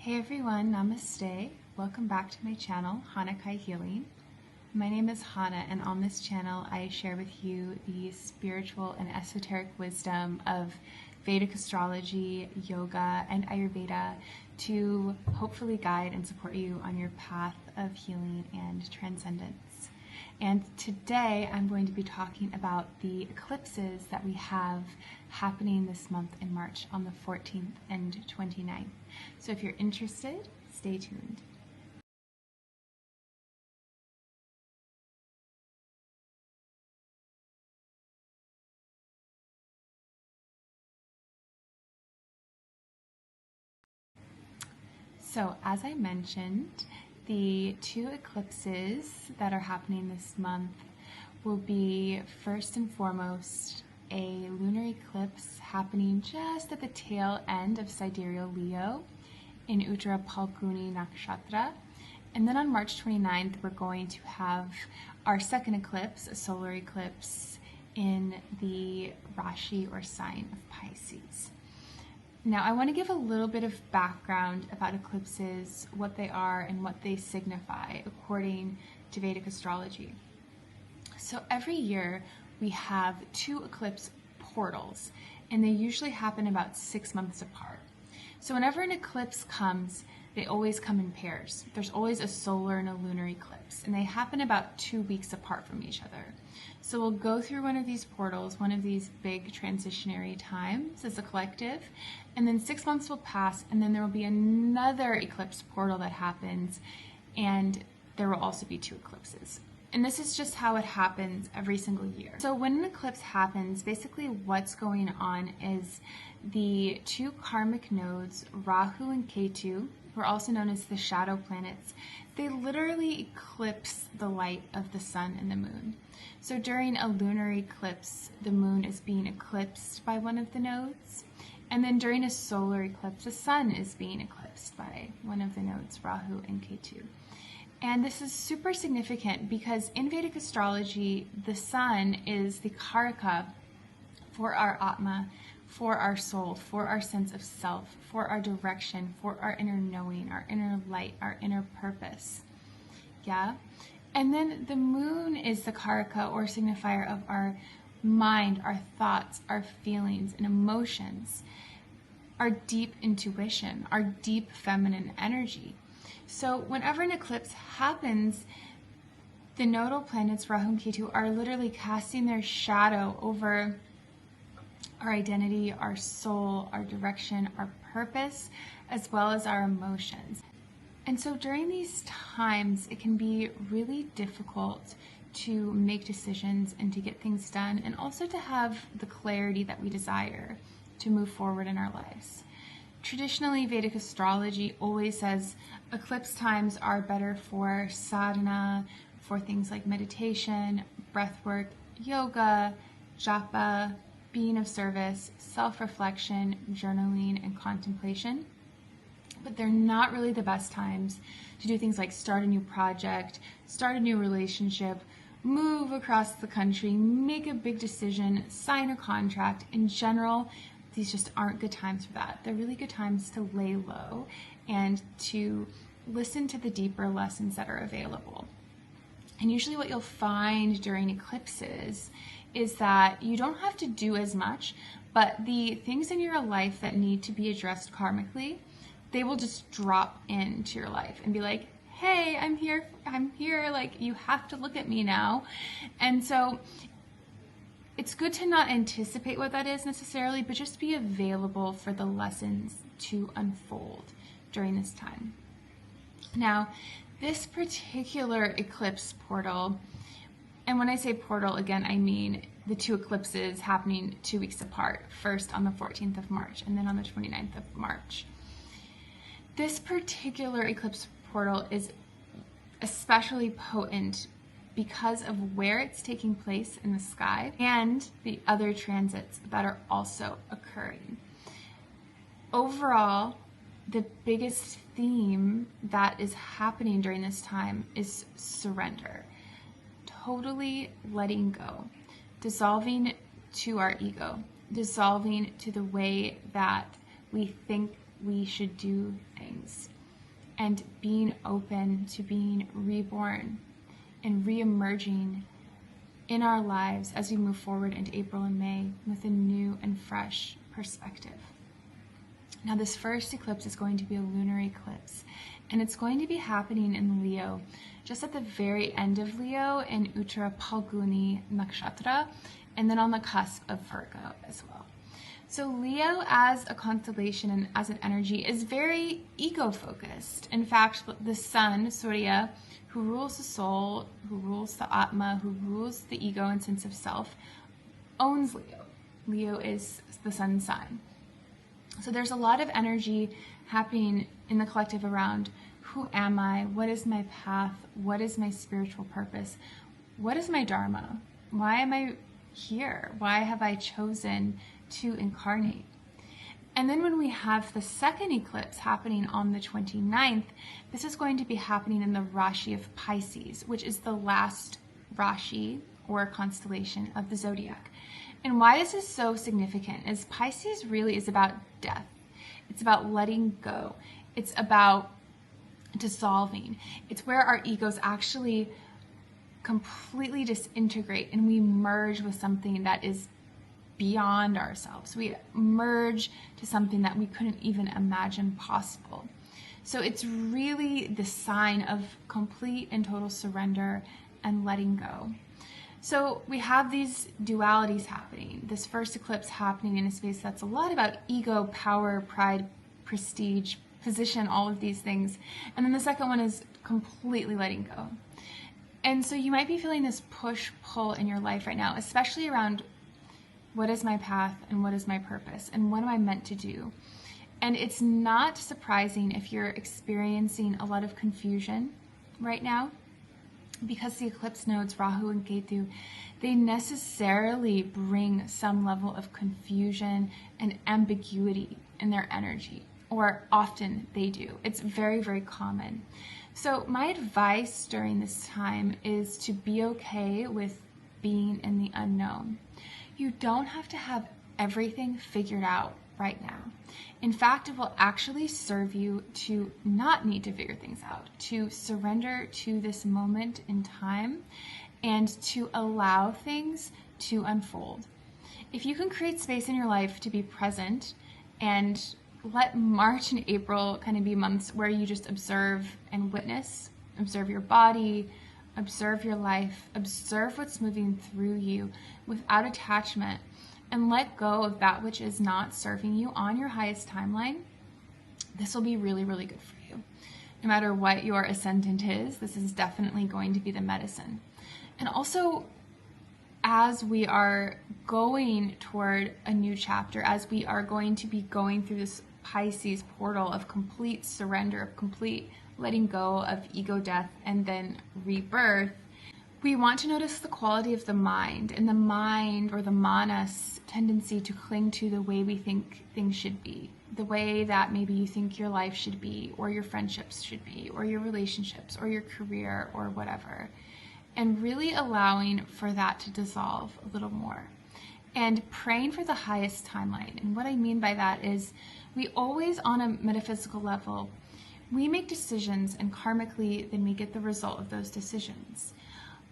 Hey everyone, namaste. Welcome back to my channel, Hanukkah Healing. My name is Hana, and on this channel I share with you the spiritual and esoteric wisdom of Vedic astrology, yoga, and Ayurveda to hopefully guide and support you on your path of healing and transcendence. And today I'm going to be talking about the eclipses that we have happening this month in March on the 14th and 29th. So if you're interested, stay tuned. So as I mentioned, the two eclipses that are happening this month will be first and foremost a lunar eclipse happening just at the tail end of sidereal Leo in Uttara Phalguni Nakshatra. And then on March 29th, we're going to have our second eclipse, a solar eclipse, in the Rashi or sign of Pisces. Now, I want to give a little bit of background about eclipses, what they are and what they signify according to Vedic astrology. So every year we have two eclipse portals, and they usually happen about 6 months apart. So whenever an eclipse comes, they always come in pairs. There's always a solar and a lunar eclipse, and they happen about 2 weeks apart from each other. So we'll go through one of these portals, one of these big transitionary times as a collective, and then 6 months will pass, and then there will be another eclipse portal that happens, and there will also be 2 eclipses. And this is just how it happens every single year. So when an eclipse happens, basically what's going on is the 2 karmic nodes, Rahu and Ketu, who are also known as the shadow planets, they literally eclipse the light of the sun and the moon. So during a lunar eclipse, the moon is being eclipsed by one of the nodes. And then during a solar eclipse, the sun is being eclipsed by one of the nodes, Rahu and Ketu. And this is super significant because in Vedic astrology, the sun is the karaka for our atma, for our soul, for our sense of self, for our direction, for our inner knowing, our inner light, our inner purpose. Yeah? And then the moon is the karaka or signifier of our mind, our thoughts, our feelings and emotions, our deep intuition, our deep feminine energy. So whenever an eclipse happens, the nodal planets Rahu and Ketu are literally casting their shadow over our identity, our soul, our direction, our purpose, as well as our emotions. And so during these times, it can be really difficult to make decisions and to get things done, and also to have the clarity that we desire to move forward in our lives. Traditionally, Vedic astrology always says eclipse times are better for sadhana, for things like meditation, breathwork, yoga, japa, being of service, self-reflection, journaling, and contemplation. But they're not really the best times to do things like start a new project, start a new relationship, move across the country, make a big decision, sign a contract. In general, these just aren't good times for that. They're really good times to lay low and to listen to the deeper lessons that are available. And usually what you'll find during eclipses is that you don't have to do as much, but the things in your life that need to be addressed karmically, they will just drop into your life and be like, hey, I'm here, like you have to look at me now. And so it's good to not anticipate what that is necessarily, but just be available for the lessons to unfold during this time. Now, this particular eclipse portal, and when I say portal, again, I mean the 2 eclipses happening 2 weeks apart, first on the 14th of March and then on the 29th of March. This particular eclipse portal is especially potent because of where it's taking place in the sky and the other transits that are also occurring. Overall, the biggest theme that is happening during this time is surrender. Totally letting go, dissolving to our ego, dissolving to the way that we think we should do things. and being open to being reborn and re-emerging in our lives as we move forward into April and May with a new and fresh perspective. Now, this first eclipse is going to be a lunar eclipse, and it's going to be happening in Leo, just at the very end of Leo in Uttara Phalguni Nakshatra, and then on the cusp of Virgo as well. So Leo as a constellation and as an energy is very ego-focused. In fact, the sun, Surya, who rules the soul, who rules the Atma, who rules the ego and sense of self, owns Leo. Leo is the sun sign. So there's a lot of energy happening in the collective around who am I, what is my path, what is my spiritual purpose, what is my dharma, why am I here, why have I chosen to incarnate. And then when we have the second eclipse happening on the 29th, this is going to be happening in the Rashi of Pisces, which is the last Rashi or constellation of the zodiac. And why this is so significant is Pisces really is about death. It's about letting go. It's about dissolving. It's where our egos actually completely disintegrate and we merge with something that is beyond ourselves. We merge to something that we couldn't even imagine possible. So it's really the sign of complete and total surrender and letting go. So we have these dualities happening. This first eclipse happening in a space that's a lot about ego, power, pride, prestige, position, all of these things. And then the second one is completely letting go. And so you might be feeling this push-pull in your life right now, especially around what is my path and what is my purpose and what am I meant to do? And it's not surprising if you're experiencing a lot of confusion right now, because the eclipse nodes, Rahu and Ketu, they necessarily bring some level of confusion and ambiguity in their energy, or often they do. It's very, very common. So my advice during this time is to be okay with being in the unknown. You don't have to have everything figured out right now. In fact, it will actually serve you to not need to figure things out, to surrender to this moment in time and to allow things to unfold. If you can create space in your life to be present and let March and April kind of be months where you just observe and witness, observe your body, observe your life, observe what's moving through you without attachment, and let go of that which is not serving you on your highest timeline, this will be really, really good for you. No matter what your ascendant is, this is definitely going to be the medicine. And also, as we are going toward a new chapter, as we are going to be going through this Pisces portal of complete surrender, of complete letting go of ego death and then rebirth, we want to notice the quality of the mind, and the mind, or the manas, tendency to cling to the way we think things should be, the way that maybe you think your life should be, or your friendships should be, or your relationships, or your career, or whatever, and really allowing for that to dissolve a little more, and praying for the highest timeline. And what I mean by that is we always, on a metaphysical level, we make decisions, and karmically then we get the result of those decisions.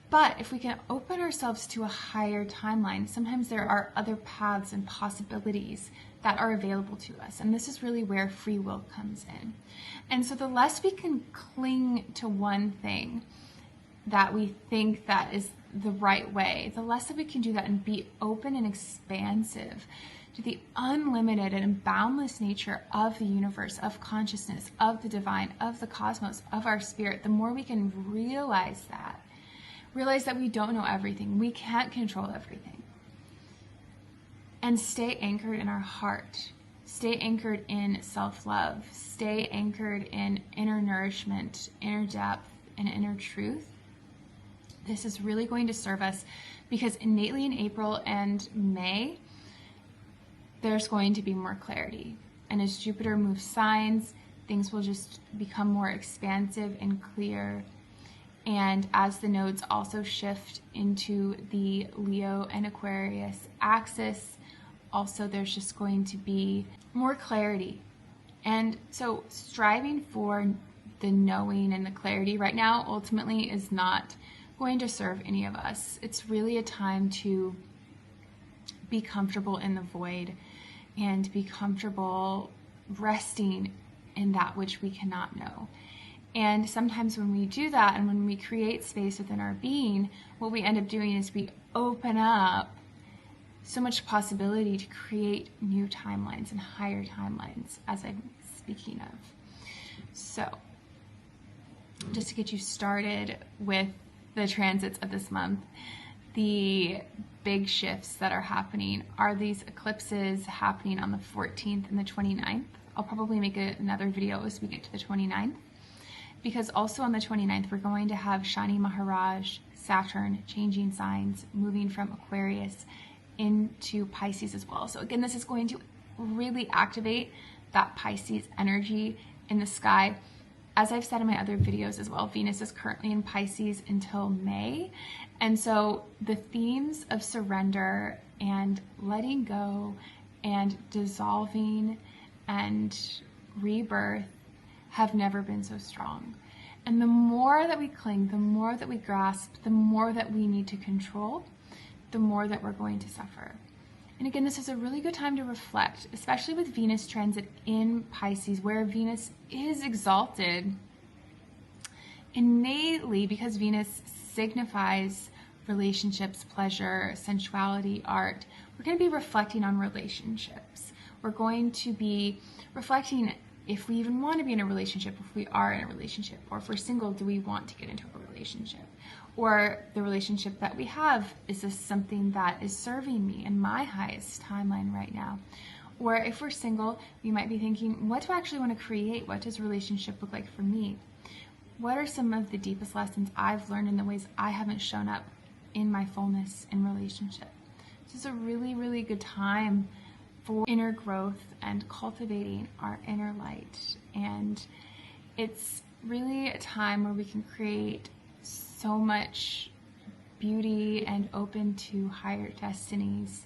But if we can open ourselves to a higher timeline, sometimes there are other paths and possibilities that are available to us. And this is really where free will comes in. And so the less we can cling to one thing that we think that is the right way, the less that we can do that and be open and expansive to the unlimited and boundless nature of the universe, of consciousness, of the divine, of the cosmos, of our spirit, the more we can realize that we don't know everything. We can't control everything. And stay anchored in our heart. Stay anchored in self-love. Stay anchored in inner nourishment, inner depth, and inner truth. This is really going to serve us because innately in April and May, there's going to be more clarity. And as Jupiter moves signs, things will just become more expansive and clear. And as the nodes also shift into the Leo and Aquarius axis, also there's just going to be more clarity. And so striving for the knowing and the clarity right now ultimately is not going to serve any of us. It's really a time to be comfortable in the void and be comfortable resting in that which we cannot know. And sometimes when we do that and when we create space within our being, what we end up doing is we open up so much possibility to create new timelines and higher timelines, as I'm speaking of. So, just to get you started with the transits of this month, the big shifts that are happening are these eclipses happening on the 14th and the 29th. I'll probably make another video as we get to the 29th, because also on the 29th we're going to have Shani Maharaj, Saturn, changing signs, moving from Aquarius into Pisces as well. So again, this is going to really activate that Pisces energy in the sky. As I've said in my other videos as well, Venus is currently in Pisces until May. And so the themes of surrender and letting go and dissolving and rebirth have never been so strong. And the more that we cling, the more that we grasp, the more that we need to control, the more that we're going to suffer. And again, this is a really good time to reflect, especially with Venus transit in Pisces, where Venus is exalted innately, because Venus signifies relationships, pleasure, sensuality, art. We're going to be reflecting on relationships. We're going to be reflecting if we even want to be in a relationship, if we are in a relationship, or if we're single, do we want to get into a relationship? Or the relationship that we have, is this something that is serving me in my highest timeline right now? Or if we're single, we might be thinking, what do I actually want to create? What does a relationship look like for me? What are some of the deepest lessons I've learned in the ways I haven't shown up in my fullness in relationship? This is a really, really good time for inner growth and cultivating our inner light. And it's really a time where we can create so much beauty and open to higher destinies,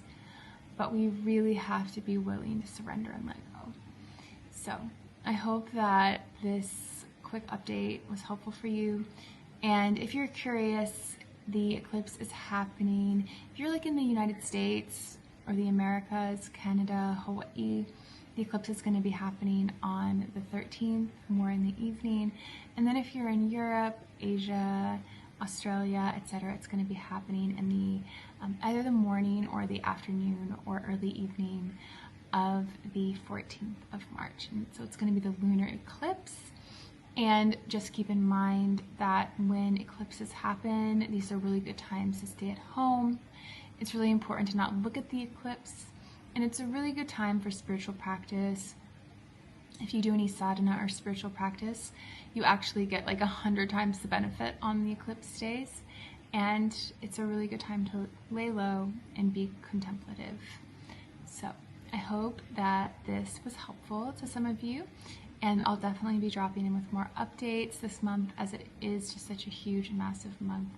but we really have to be willing to surrender and let go. So I hope that this quick update was helpful for you. And if you're curious, the eclipse is happening, if you're like in the United States or the Americas, Canada, Hawaii, the eclipse is going to be happening on the 13th, more in the evening. And then if you're in Europe, Asia, Australia, etc., it's going to be happening in the either the morning or the afternoon or early evening of the 14th of March. And so it's going to be the lunar eclipse. And just keep in mind that when eclipses happen, these are really good times to stay at home. It's really important to not look at the eclipse. And it's a really good time for spiritual practice. If you do any sadhana or spiritual practice, you actually get like 100 times the benefit on the eclipse days. And it's a really good time to lay low and be contemplative. So I hope that this was helpful to some of you. And I'll definitely be dropping in with more updates this month, as it is just such a huge and massive month.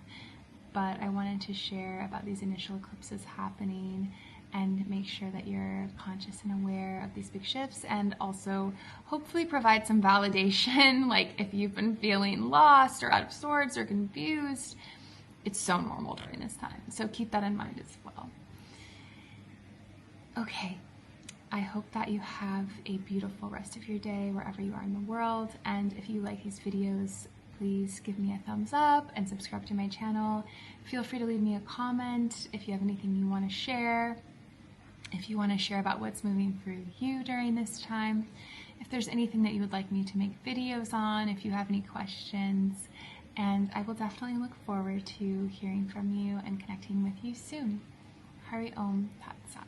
But I wanted to share about these initial eclipses happening and make sure that you're conscious and aware of these big shifts, and also hopefully provide some validation. Like if you've been feeling lost or out of sorts or confused, it's so normal during this time. So keep that in mind as well. Okay. I hope that you have a beautiful rest of your day wherever you are in the world. And if you like these videos, please give me a thumbs up and subscribe to my channel. Feel free to leave me a comment if you have anything you want to share. If you want to share about what's moving through you during this time. If there's anything that you would like me to make videos on, if you have any questions. And I will definitely look forward to hearing from you and connecting with you soon. Hari Om Tat Sat.